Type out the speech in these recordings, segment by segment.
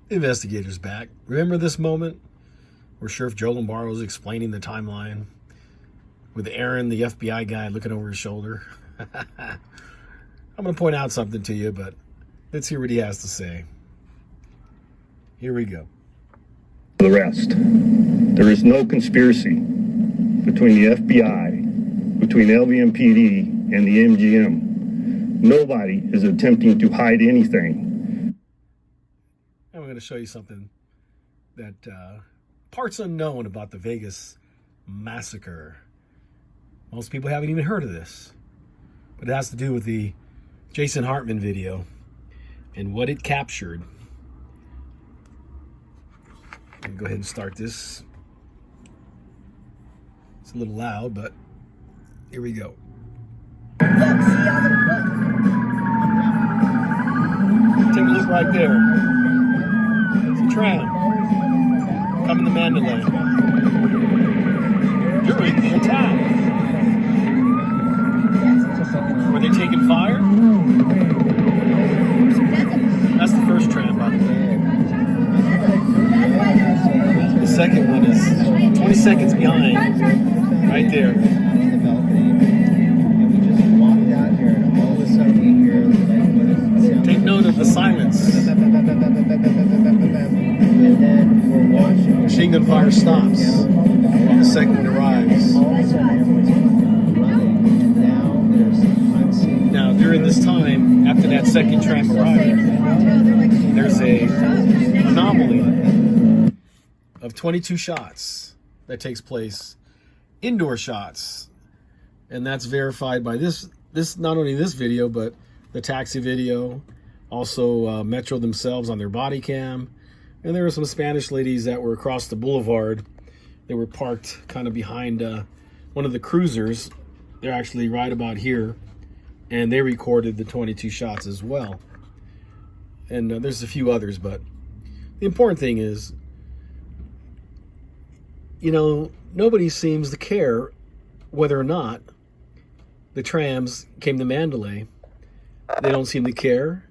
The investigator's back. Remember this moment where Sheriff Joe Lombardo was explaining the timeline with Aaron, the FBI guy, looking over his shoulder? I'm going to point out something to you, but let's hear what he has to say. Here we go. The rest. There is no conspiracy between the FBI, between LVMPD, and the MGM. Nobody is attempting to hide anything. I'm going to show you something that parts unknown about the Vegas massacre. Most people haven't even heard of this, but it has to do with the Jason Hartman video and what it captured. Let me go ahead and start this. It's a little loud, but here we go. Take a look right there. It's a tram coming to Mandalay during the attack. Were they taking fire? That's the first tram, by the way. The second one is 20 seconds behind, right there. Take note of the silence. Machine gun fire stops while the second one arrives. Now, during this time, after that second tram arrives, there's a anomaly of 22 shots that takes place, indoor shots, and that's verified by this not only this video, but the taxi video, also Metro themselves on their body cam. And there were some Spanish ladies that were across the boulevard. They were parked kind of behind one of the cruisers. They're actually right about here, and they recorded the 22 shots as well. And there's a few others, but the important thing is, you know, nobody seems to care whether or not the trams came to Mandalay. They don't seem to care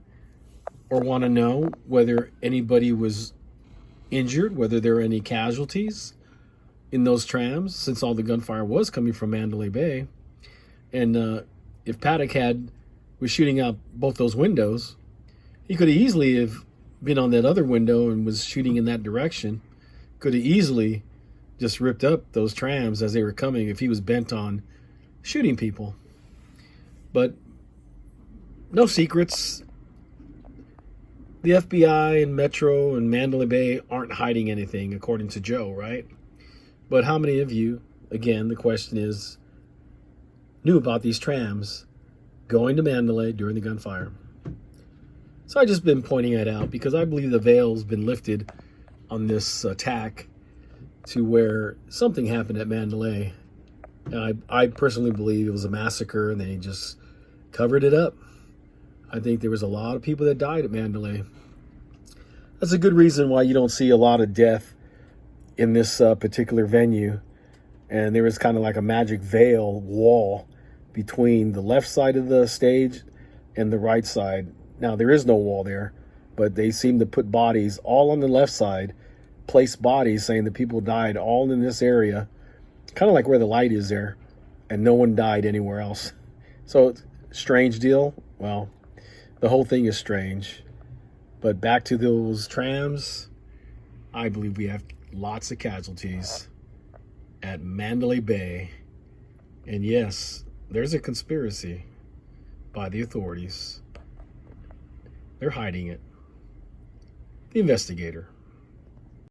or want to know whether anybody was injured, whether there were any casualties in those trams, since all the gunfire was coming from Mandalay Bay. And if Paddock was shooting out both those windows, he could have easily have been on that other window and was shooting in that direction. Could have easily just ripped up those trams as they were coming if he was bent on shooting people. But no secrets. The FBI and Metro and Mandalay Bay aren't hiding anything, according to Joe, right? But how many of you, again, the question is, knew about these trams going to Mandalay during the gunfire? So I just been pointing that out because I believe the veil's been lifted on this attack to where something happened at Mandalay. And I personally believe it was a massacre and they just covered it up. I think there was a lot of people that died at Mandalay. That's a good reason why you don't see a lot of death in this particular venue. And there was kind of like a magic veil wall between the left side of the stage and the right side. Now, there is no wall there, but they seem to put bodies all on the left side, place bodies saying that people died all in this area, kind of like where the light is there, and no one died anywhere else. So, strange deal. Well, the whole thing is strange. But back to those trams, I believe we have lots of casualties at Mandalay Bay. And yes, there's a conspiracy by the authorities. They're hiding it. The investigator.